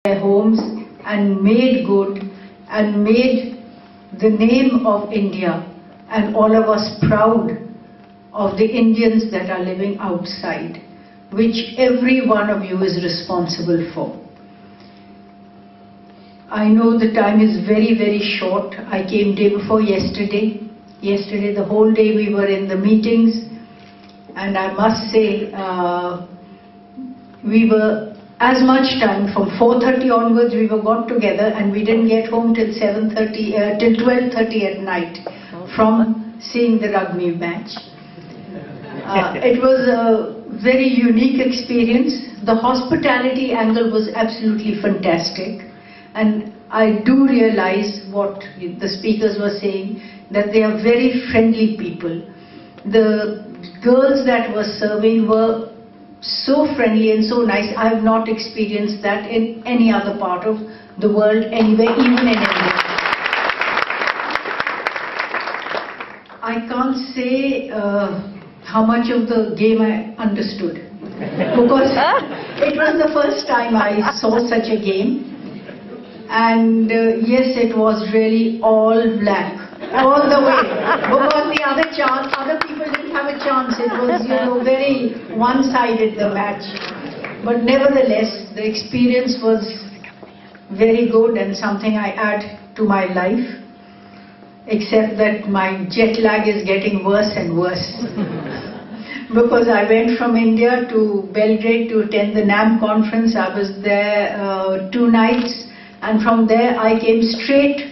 their homes and made good and made the name of India and all of us proud of the Indians that are living outside, which every one of you is responsible for. I know the time is very, very short. I came day before yesterday. Yesterday, the whole day we were in the meetings, and I must say, we were as much time from 4:30 onwards we were got together, and we didn't get home till 12:30 at night from seeing the rugby match. It was a very unique experience. The hospitality angle was absolutely fantastic, and I do realize what the speakers were saying, that they are very friendly people. The girls that were serving were so friendly and so nice. I have not experienced that in any other part of the world, anywhere, even in India. I can't say how much of the game I understood, because it was the first time I saw such a game. And yes, it was really all black, all the way, because the other people didn't have a chance. It was, very one-sided, the match. But nevertheless, the experience was very good and something I add to my life, except that my jet lag is getting worse and worse. Because I went from India to Belgrade to attend the NAM conference. I was there 2 nights. And from there I came straight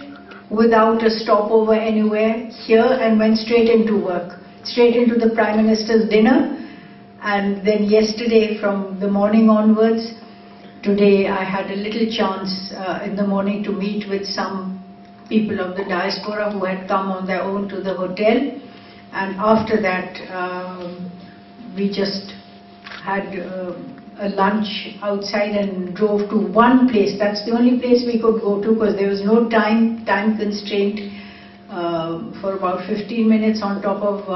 without a stopover anywhere here and went straight into work, straight into the Prime Minister's dinner. And then yesterday from the morning onwards, today I had a little chance in the morning to meet with some people of the diaspora who had come on their own to the hotel. And after that we just had a lunch outside and drove to one place. That's the only place we could go to, because there was no time constraint, for about 15 minutes on top of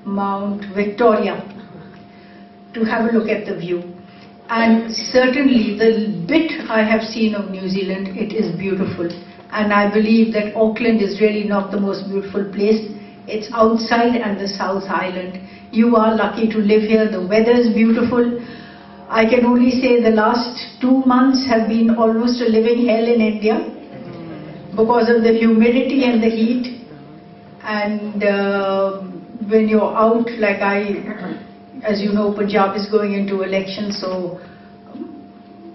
Mount Victoria to have a look at the view. And certainly the bit I have seen of New Zealand, it is beautiful. And I believe that Auckland is really not the most beautiful place. It's outside and the South Island. You are lucky to live here. The weather is beautiful. I can only say the last 2 months have been almost a living hell in India because of the humidity and the heat. And when you're out, like as you know, Punjab is going into elections, so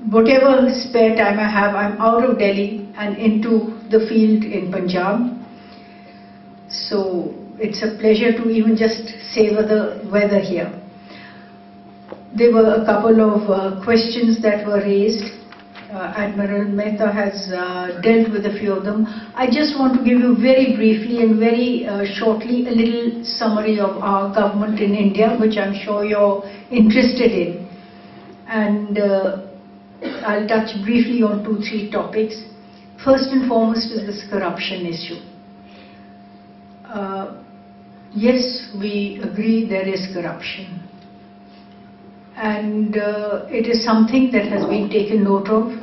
whatever spare time I have, I'm out of Delhi and into the field in Punjab. So it's a pleasure to even just savor the weather here. There were a couple of questions that were raised. Admiral Mehta has dealt with a few of them. I just want to give you very briefly and very shortly a little summary of our government in India, which I'm sure you're interested in. And I'll touch briefly on 2-3 topics. First and foremost is this corruption issue. Yes, we agree there is corruption. And it is something that has been taken note of.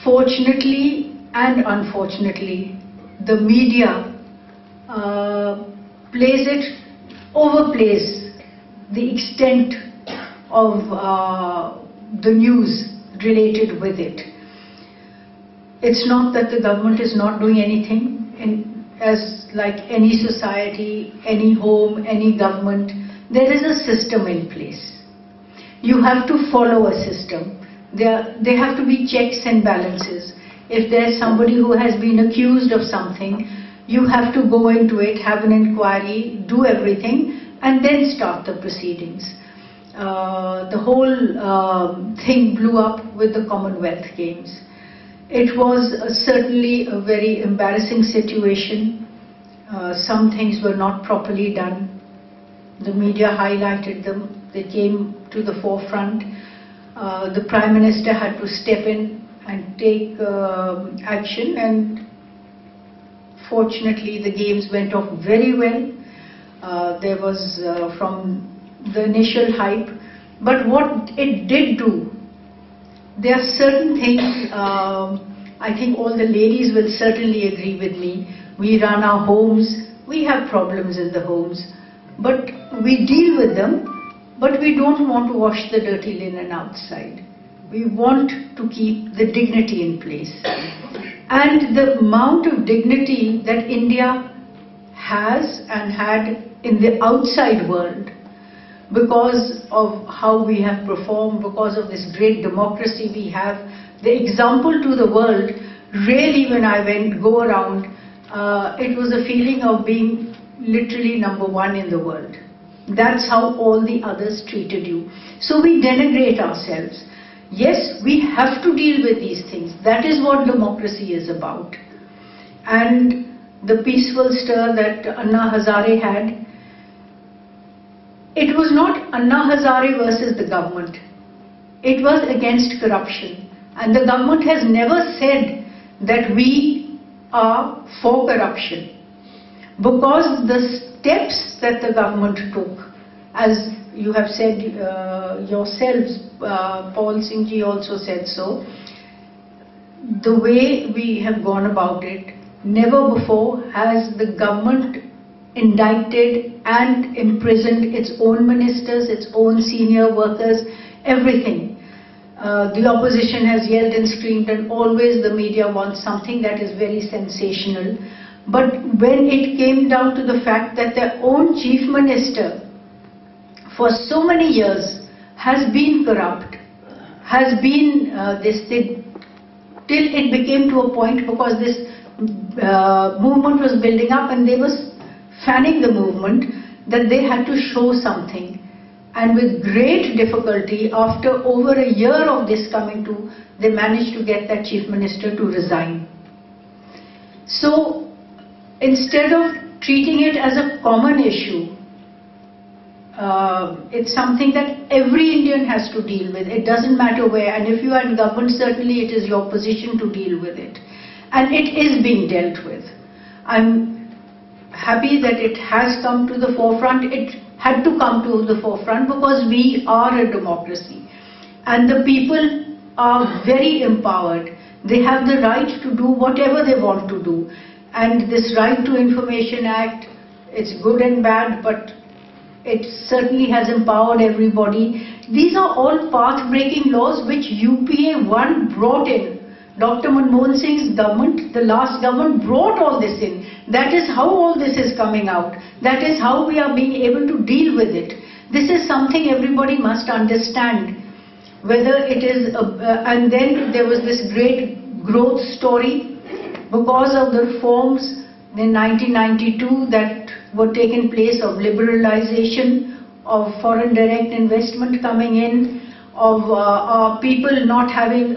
Fortunately and unfortunately, the media overplays the extent of the news related with it. It's not that the government is not doing anything. As like any society, any home, any government, there is a system in place. You have to follow a system. There have to be checks and balances. If there's somebody who has been accused of something, you have to go into it, have an inquiry, do everything, and then start the proceedings. The whole thing blew up with the Commonwealth Games. It was certainly a very embarrassing situation. Some things were not properly done. The media highlighted them. They came to the forefront. The Prime Minister had to step in and take action, and fortunately the games went off very well. There was, from the initial hype, But what it did do, there are certain things, I think all the ladies will certainly agree with me. We run our homes, we have problems in the homes, but we deal with them, but we don't want to wash the dirty linen outside. We want to keep the dignity in place. And the amount of dignity that India has and had in the outside world, because of how we have performed, because of this great democracy we have, the example to the world, really when I go around, it was a feeling of being literally #1 in the world. That's how all the others treated you. So we denigrate ourselves. Yes, we have to deal with these things. That is what democracy is about. And the peaceful stir that Anna Hazare had, it was not Anna Hazare versus the government. It was against corruption. And the government has never said that we are for corruption. Because the steps that the government took, as you have said yourselves, Paul Singh ji also said so, the way we have gone about it, never before has the government indicted and imprisoned its own ministers, its own senior workers, everything. The opposition has yelled and screamed, and always the media wants something that is very sensational. But when it came down to the fact that their own chief minister for so many years has been corrupt, has been till it became to a point, because this movement was building up and they were fanning the movement, that they had to show something. And with great difficulty, after over a year of this coming to, they managed to get that chief minister to resign. So instead of treating it as a common issue, it's something that every Indian has to deal with. It doesn't matter where, and if you are in government, certainly it is your position to deal with it. And it is being dealt with. I'm happy that it has come to the forefront. It had to come to the forefront because we are a democracy. And the people are very empowered. They have the right to do whatever they want to do. And this Right to Information Act, it's good and bad, but it certainly has empowered everybody. These are all path-breaking laws which UPA 1 brought in. Dr. Manmohan Singh's government, the last government, brought all this in. That is how all this is coming out. That is how we are being able to deal with it. This is something everybody must understand. Whether it is, and then there was this great growth story because of the reforms in 1992 that were taking place, of liberalization, of foreign direct investment coming in, of people not having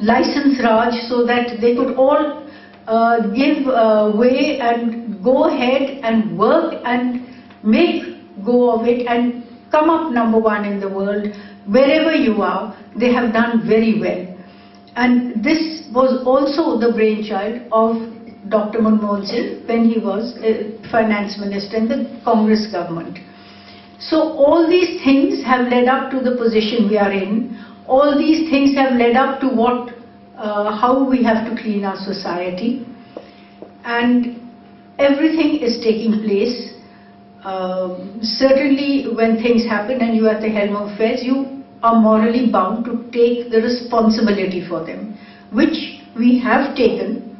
license Raj, so that they could all give way and go ahead and work and make go of it and come up #1 in the world. Wherever you are, they have done very well. And this was also the brainchild of Dr. Manmohan Singh when he was finance minister in the Congress government. So all these things have led up to the position we are in. All these things have led up to what, how we have to clean our society. And everything is taking place. Certainly when things happen and you are at the helm of affairs, you are morally bound to take the responsibility for them, which we have taken.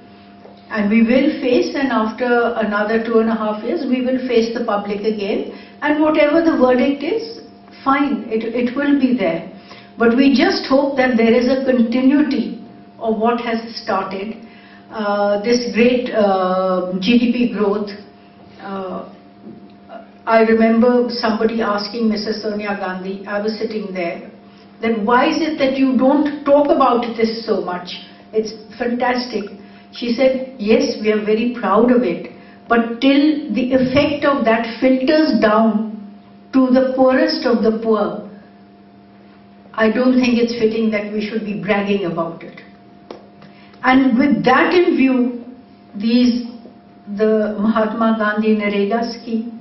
And we will face, and after another 2.5 years, we will face the public again. And whatever the verdict is, fine, it will be there. But we just hope that there is a continuity of what has started. This great GDP growth. I remember somebody asking Mrs. Sonia Gandhi, I was sitting there, that why is it that you don't talk about this so much? It's fantastic. She said, yes, we are very proud of it, but till the effect of that filters down to the poorest of the poor, I don't think it's fitting that we should be bragging about it. And with that in view, the Mahatma Gandhi Narega scheme,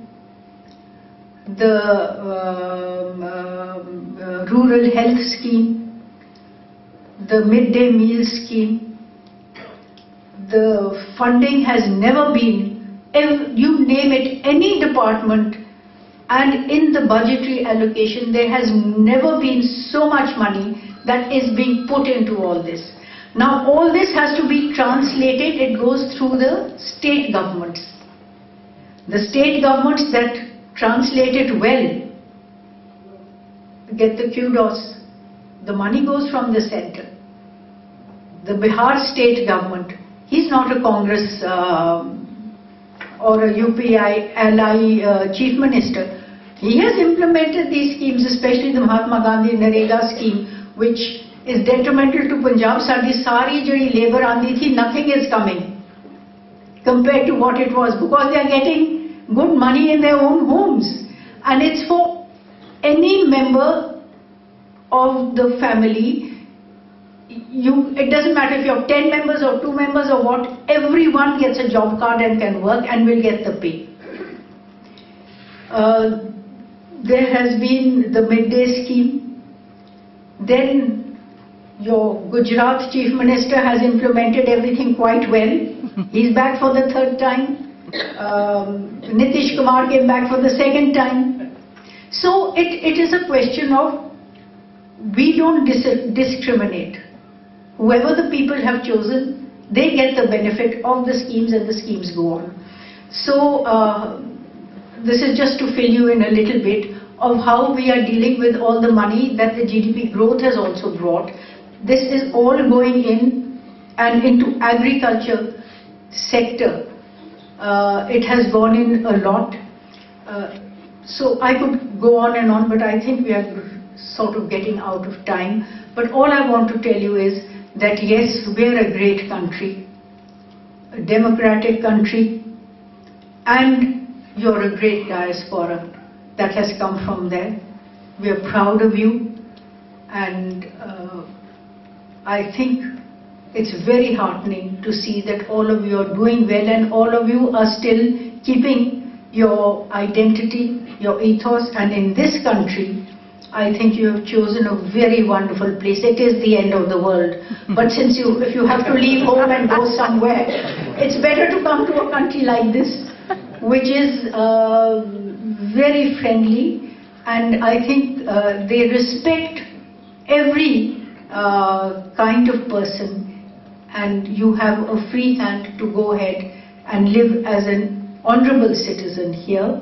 the rural health scheme, the midday meal scheme. The funding has never been, you name it, any department, and in the budgetary allocation there has never been so much money that is being put into all this. Now all this has to be translated, it goes through the state governments. The state governments that translate it well get the kudos. The money goes from the center. The Bihar state government, he's not a Congress or a UPI ally chief minister. He has implemented these schemes, especially the Mahatma Gandhi NREGA scheme, which is detrimental to Punjab. Sadi sari jodi labour aandi thi, nothing is coming compared to what it was, because they are getting good money in their own homes, and it's for any member of the family. It doesn't matter if you have 10 members or 2 members or what, everyone gets a job card and can work and will get the pay. There has been the midday scheme. Then your Gujarat Chief Minister has implemented everything quite well. He's back for the 3rd time. Nitish Kumar came back for the 2nd time. So it is a question of, we don't discriminate. Whoever the people have chosen, they get the benefit of the schemes and the schemes go on. So this is just to fill you in a little bit of how we are dealing with all the money that the GDP growth has also brought. This is all going in and into agriculture sector. It has gone in a lot. So I could go on and on, but I think we are sort of getting out of time. But all I want to tell you is that yes, we are a great country, a democratic country, and you're a great diaspora that has come from there. We are proud of you, and I think it's very heartening to see that all of you are doing well and all of you are still keeping your identity, your ethos, and in this country, I think you have chosen a very wonderful place. It is the end of the world, but since if you have to leave home and go somewhere, it's better to come to a country like this, which is very friendly, and I think they respect every kind of person, and you have a free hand to go ahead and live as an honorable citizen here.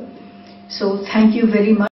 So thank you very much.